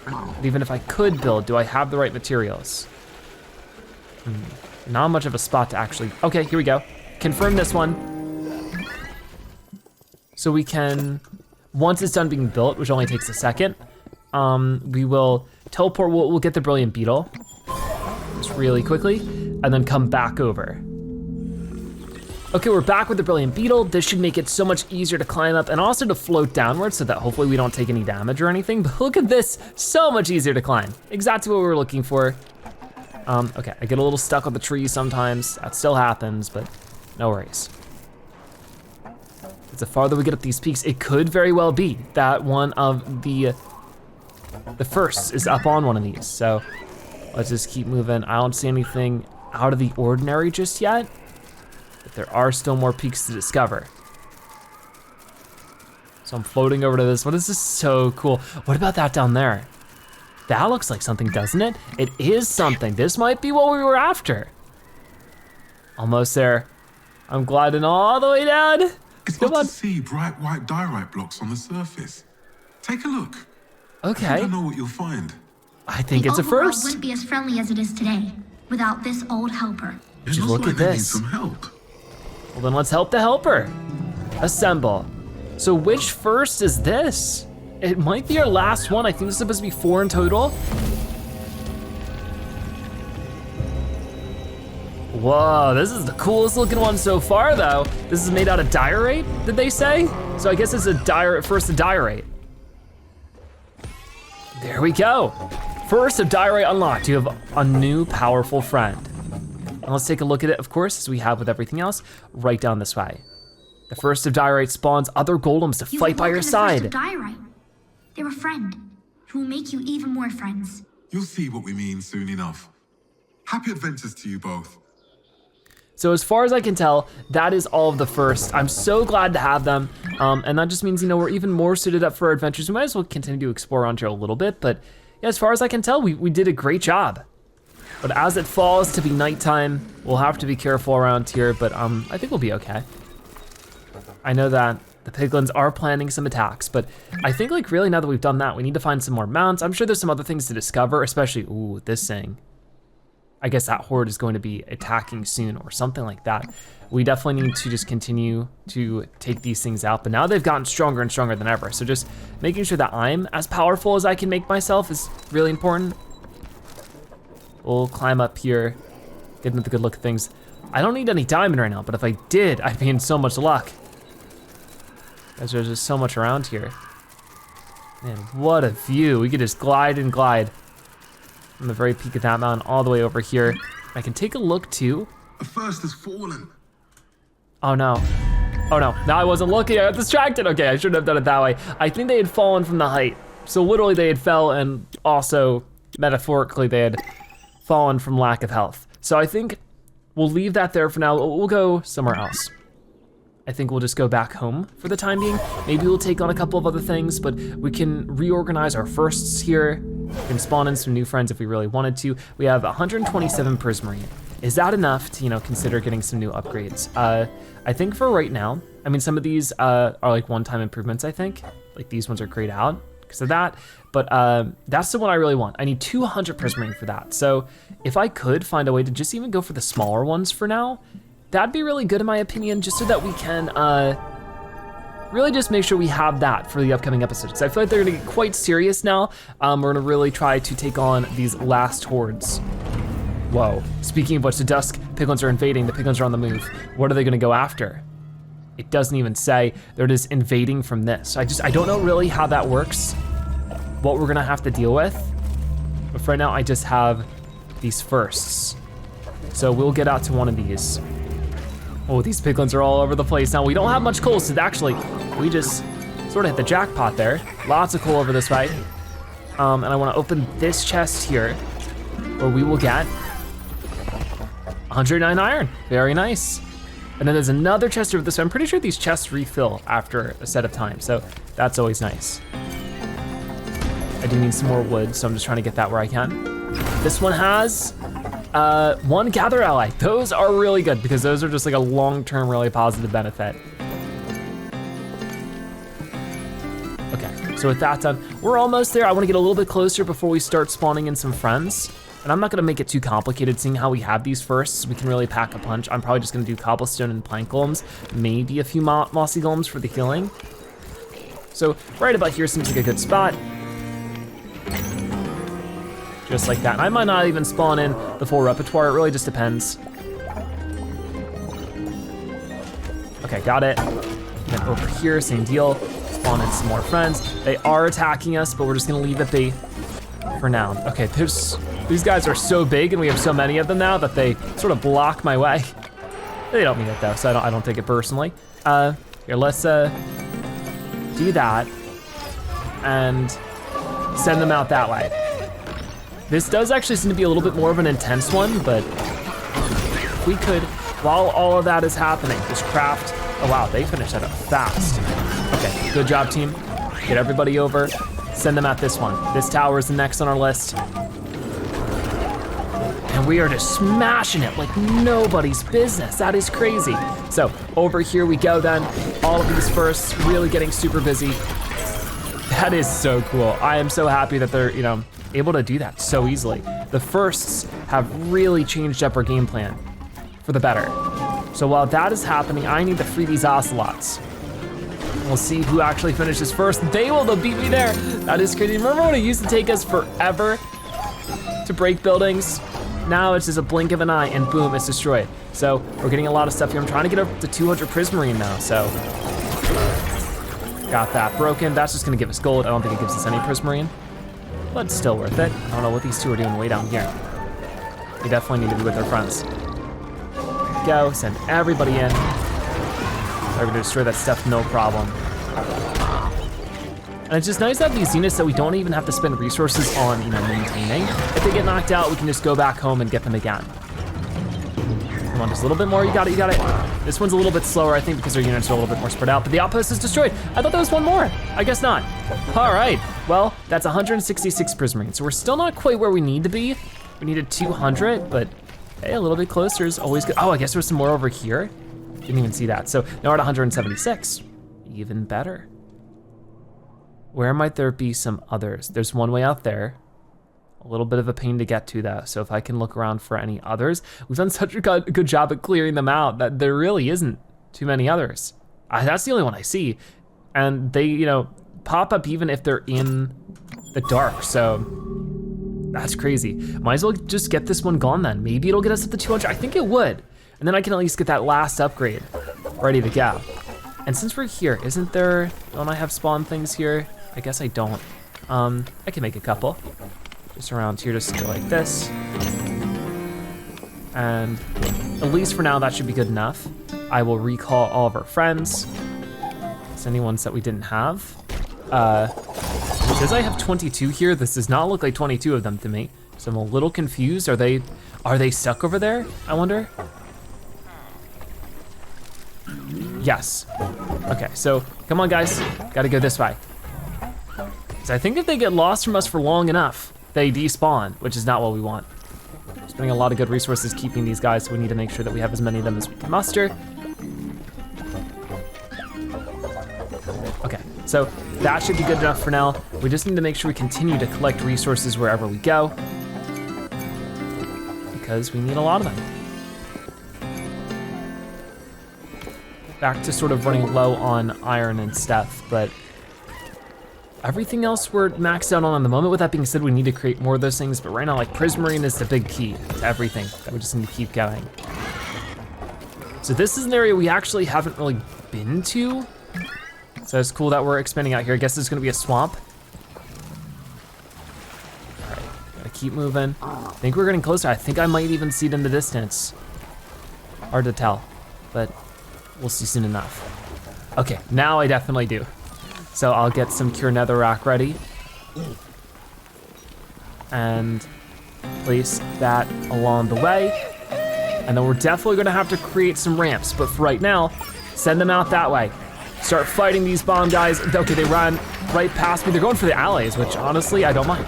But even if I could build, do I have the right materials? Not much of a spot to actually, okay, here we go. Confirm this one. So we can, once it's done being built, which only takes a second, we will teleport, we'll get the brilliant beetle, just really quickly, and then come back over. Okay, we're back with the brilliant beetle. This should make it so much easier to climb up and also to float downwards so that hopefully we don't take any damage or anything, but look at this, so much easier to climb. Exactly what we were looking for. Okay, I get a little stuck on the tree sometimes. That still happens, but no worries. The farther we get up these peaks, it could very well be that one of the firsts is up on one of these. So let's just keep moving. I don't see anything out of the ordinary just yet, but there are still more peaks to discover. So I'm floating over to this one. This is so cool. What about that down there? That looks like something, doesn't it? It is something. This might be what we were after. Almost there. I'm gliding all the way down. It's good to see bright white diorite blocks on the surface. Take a look. Okay. I don't know what you'll find. I think it's a Overworld first. wouldn't be as friendly as it is today without this old helper. It Just looks look like at they need this. some help. Well then let's help the helper. Assemble. So which first is this? It might be our last one. I think this is supposed to be 4 in total. Whoa, this is the coolest looking one so far though. This is made out of diorite, did they say? So I guess it's a first of diorite. There we go. First of diorite unlocked. You have a new powerful friend. And let's take a look at it, of course, as we have with everything else, right down this way. The first of diorite spawns other golems to fight by your side. First of Diorite. They're a friend who will make you even more friends. You'll see what we mean soon enough. Happy adventures to you both. So as far as I can tell, that is all of the first. I'm so glad to have them. And that just means, we're even more suited up for our adventures. We might as well continue to explore around here a little bit, but yeah, as far as I can tell, we did a great job. But as it falls to be nighttime, we'll have to be careful around here, but I think we'll be okay. I know that the piglins are planning some attacks, but I think really now that we've done that, we need to find some more mounts. I'm sure there's some other things to discover, especially, ooh, this thing. I guess that horde is going to be attacking soon or something like that. We definitely need to just continue to take these things out, but now they've gotten stronger and stronger than ever. So just making sure that I'm as powerful as I can make myself is really important. We'll climb up here, get another good look at things. I don't need any diamond right now, but if I did, I'd be in so much luck. Because there's just so much around here. Man, what a view. We could just glide and glide from the very peak of that mountain all the way over here. I can take a look too. A first has fallen. Oh no. Oh no, now I wasn't looking, I got distracted. Okay, I shouldn't have done it that way. I think they had fallen from the height. So literally they had fell and also metaphorically they had fallen from lack of health. So I think we'll leave that there for now. We'll go somewhere else. I think we'll just go back home for the time being. Maybe we'll take on a couple of other things, but we can reorganize our firsts here. We can spawn in some new friends if we really wanted to. We have 127 prismarine. Is that enough to, consider getting some new upgrades? I think for right now, some of these are like one-time improvements, I think. Like these ones are grayed out because of that, but that's the one I really want. I need 200 prismarine for that. So if I could find a way to just even go for the smaller ones for now, that'd be really good in my opinion, just so that we can really just make sure we have that for the upcoming episodes. Because I feel like they're gonna get quite serious now. We're gonna really try to take on these last hordes. Whoa, speaking of which, the dusk piglins are invading, the piglins are on the move. What are they gonna go after? It doesn't even say. They're just invading from this. I don't know really how that works, what we're gonna have to deal with. But for right now, I just have these firsts. So we'll get out to one of these. Oh, these piglins are all over the place. Now we don't have much coal, so actually, we just sort of hit the jackpot there. Lots of coal over this way. And I wanna open this chest here, where we will get 109 iron, very nice. And then there's another chest over this way. I'm pretty sure these chests refill after a set of time, so that's always nice. I do need some more wood, so I'm just trying to get that where I can. This one has one gather ally. Those are really good because those are just like a long-term, really positive benefit. Okay, so with that done, we're almost there. I wanna get a little bit closer before we start spawning in some friends. And I'm not gonna make it too complicated, seeing how we have these firsts, we can really pack a punch. I'm probably just gonna do cobblestone and plank golems, maybe a few mossy golems for the healing. So right about here seems like a good spot. Just like that. And I might not even spawn in the full repertoire, it really just depends. Okay, got it. And then over here, same deal. Spawn in some more friends. They are attacking us, but we're just gonna leave it be for now. Okay, these guys are so big and we have so many of them now that they sort of block my way. They don't mean it though, so I don't take it personally. Here, let's do that and send them out that way. This does actually seem to be a little bit more of an intense one, but if we could, while all of that is happening, just craft, oh wow, they finished that up fast. Okay, good job team. Get everybody over, send them at this one. This tower is the next on our list. And we are just smashing it like nobody's business. That is crazy. So over here we go then. All of these firsts really getting super busy. That is so cool. I am so happy that they're, able to do that so easily. The firsts have really changed up our game plan for the better. So while that is happening, I need to free these ocelots. We'll see who actually finishes first. They will beat me there. That is crazy. Remember when it used to take us forever to break buildings? Now it's just a blink of an eye and boom, it's destroyed. So we're getting a lot of stuff here. I'm trying to get up to 200 prismarine now, so. Got that broken. That's just gonna give us gold. I don't think it gives us any prismarine, but it's still worth it. I don't know what these two are doing way down here. They definitely need to be with their friends. Go, send everybody in. They're gonna destroy that stuff, no problem. And it's just nice to have these units that we don't even have to spend resources on, maintaining. If they get knocked out, we can just go back home and get them again. Come on, just a little bit more, you got it, you got it. This one's a little bit slower, I think, because our units are a little bit more spread out, but the outpost is destroyed. I thought there was one more, I guess not. All right, well, that's 166 prismarine, so we're still not quite where we need to be. We needed 200, but hey, a little bit closer is always good. Oh, I guess there's some more over here. Didn't even see that. So now we're at 176, even better. Where might there be some others? There's one way out there. A little bit of a pain to get to though. So if I can look around for any others, we've done such a good job at clearing them out that there really isn't too many others. That's the only one I see. And they, pop up even if they're in the dark. So that's crazy. Might as well just get this one gone then. Maybe it'll get us up to 200. I think it would. And then I can at least get that last upgrade ready to go. And since we're here, don't I have spawn things here? I guess I don't. I can make a couple. Just around here, just go like this. And at least for now, that should be good enough. I will recall all of our friends. It's any ones that we didn't have. It says I have 22 here. This does not look like 22 of them to me. So I'm a little confused. Are they stuck over there, I wonder? Yes. Okay, so come on guys, gotta go this way. So I think if they get lost from us for long enough, they despawn, which is not what we want. We're spending a lot of good resources keeping these guys, so we need to make sure that we have as many of them as we can muster. Okay, so that should be good enough for now. We just need to make sure we continue to collect resources wherever we go, because we need a lot of them. Back to sort of running low on iron and stuff, but everything else we're maxed out on the moment. With that being said, we need to create more of those things, but right now, like prismarine is the big key to everything that we just need to keep going. So this is an area we actually haven't really been to. So it's cool that we're expanding out here. I guess there's gonna be a swamp. All right, gotta keep moving. I think we're getting closer. I think I might even see it in the distance. Hard to tell, but we'll see soon enough. Okay, now I definitely do. So I'll get some Cure Netherrack ready and place that along the way. And then we're definitely gonna have to create some ramps, but for right now, send them out that way. Start fighting these bomb guys. Okay, they run. right past me. They're going for the allies, which honestly, I don't mind.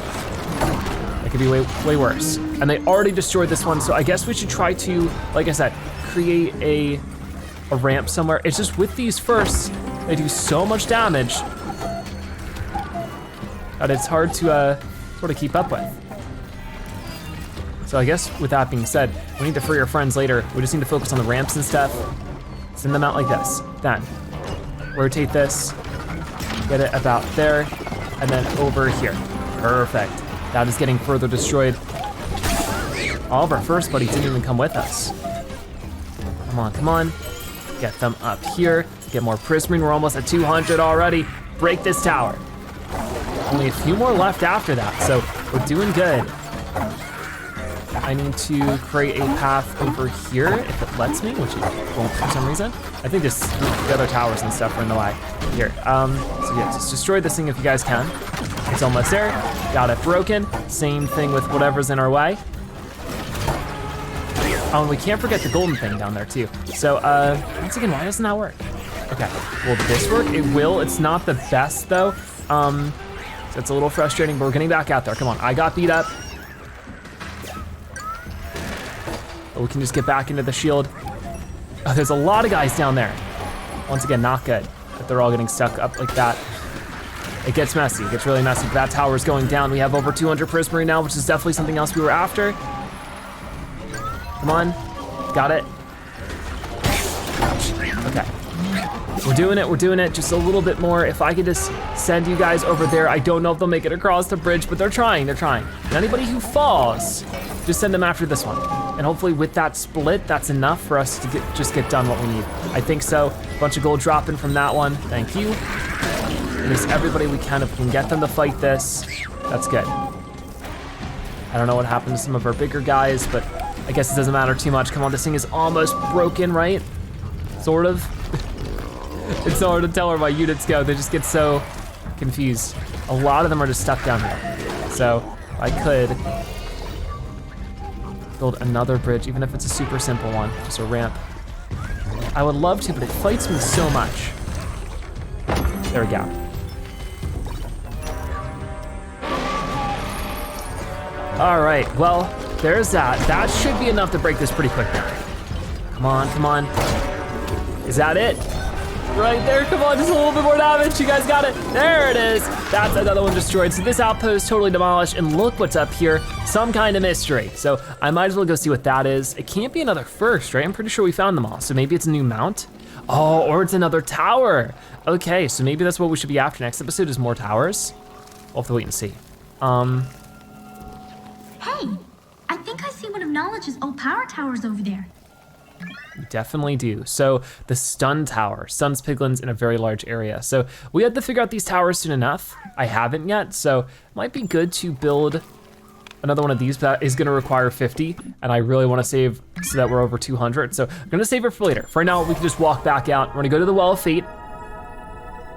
It could be way worse. And they already destroyed this one, so I guess we should try to, like I said, create a ramp somewhere. It's just with these first, they do so much damage that it's hard to sort of keep up with. So I guess with that being said, we need to free our friends later. We just need to focus on the ramps and stuff. Send them out like this. Then, rotate this, get it about there, and then over here. Perfect. That is getting further destroyed. All of our first buddies didn't even come with us. Come on, come on. Get them up here, get more prismarine. We're almost at 200 already. Break this tower. Only a few more left after that, so we're doing good. I need to create a path over here if it lets me, which it won't for some reason. I think just the other towers and stuff are in the way. Here, so yeah, just destroy this thing if you guys can. It's almost there, got it broken. Same thing with whatever's in our way. Oh, and we can't forget the golden thing down there too. So, once again, why doesn't that work? Okay, will this work? It will, it's not the best though. So it's a little frustrating, but we're getting back out there. Come on, I got beat up. But we can just get back into the shield. Oh, there's a lot of guys down there. Once again, not good, that they're all getting stuck up like that. It gets messy, it gets really messy. That tower's going down. We have over 200 prismarine now, which is definitely something else we were after. Come on, got it. Okay, we're doing it, just a little bit more. If I could just send you guys over there, I don't know if they'll make it across the bridge, but they're trying. And anybody who falls, just send them after this one. And hopefully with that split, that's enough for us to just get done what we need. I think so, bunch of gold dropping from that one, thank you. And just everybody we can, if we can get them to fight this, that's good. I don't know what happened to some of our bigger guys, but I guess it doesn't matter too much. Come on, this thing is almost broken, right? Sort of. It's so hard to tell where my units go. They just get so confused. A lot of them are just stuck down here. So I could build another bridge, even if it's a super simple one, just a ramp. I would love to, but it fights me so much. There we go. All right, well, there's that. That should be enough to break this pretty quick now. Come on, come on. Is that it? Right there, come on, just a little bit more damage. You guys got it. There it is. That's another one destroyed. So this outpost totally demolished, and look what's up here. Some kind of mystery. So I might as well go see what that is. It can't be another first, right? I'm pretty sure we found them all. So maybe it's a new mount. Oh, or it's another tower. Okay, so maybe that's what we should be after next episode is more towers. We'll have to wait and see. Hey, I think I see one of Knowledge's old power towers over there. We definitely do. So the stun tower, stuns piglins in a very large area. So we had to figure out these towers soon enough. I haven't yet, so it might be good to build another one of these, but that is gonna require 50, and I really wanna save so that we're over 200. So I'm gonna save it for later. For right now, we can just walk back out. We're gonna go to the Well of Fate.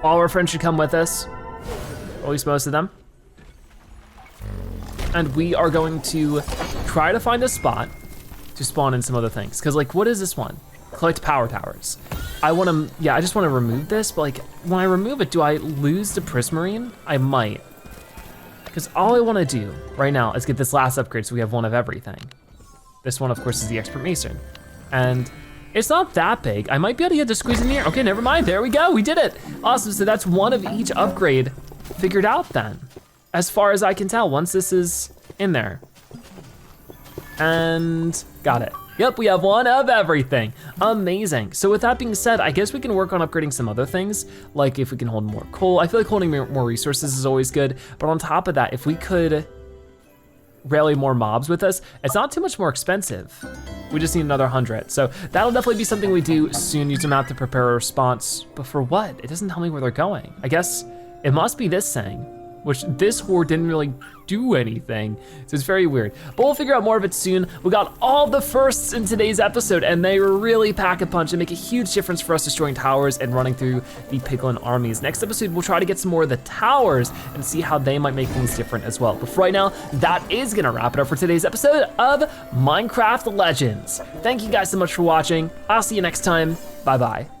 All our friends should come with us, or at least most of them. And we are going to try to find a spot to spawn in some other things. Cause like, what is this one? Collect power towers. I just wanna remove this, but like, when I remove it, do I lose the prismarine? I might. Cause all I wanna do right now is get this last upgrade so we have one of everything. This one, of course, is the Expert Mason. And it's not that big. I might be able to get to squeeze in here. Okay, never mind, there we go, we did it. Awesome, so that's one of each upgrade figured out then. As far as I can tell, once this is in there. And got it. Yep, we have one of everything. Amazing. So with that being said, I guess we can work on upgrading some other things, like if we can hold more coal. I feel like holding more resources is always good, but on top of that, if we could rally more mobs with us, it's not too much more expensive. We just need another 100. So that'll definitely be something we do soon, use them out to prepare a response, but for what? It doesn't tell me where they're going. I guess it must be this thing, which this horde didn't really do anything. So it's very weird, but we'll figure out more of it soon. We got all the firsts in today's episode, and they really pack a punch and make a huge difference for us destroying towers and running through the piglin armies. Next episode, we'll try to get some more of the towers and see how they might make things different as well. But for right now, that is gonna wrap it up for today's episode of Minecraft Legends. Thank you guys so much for watching. I'll see you next time. Bye-bye.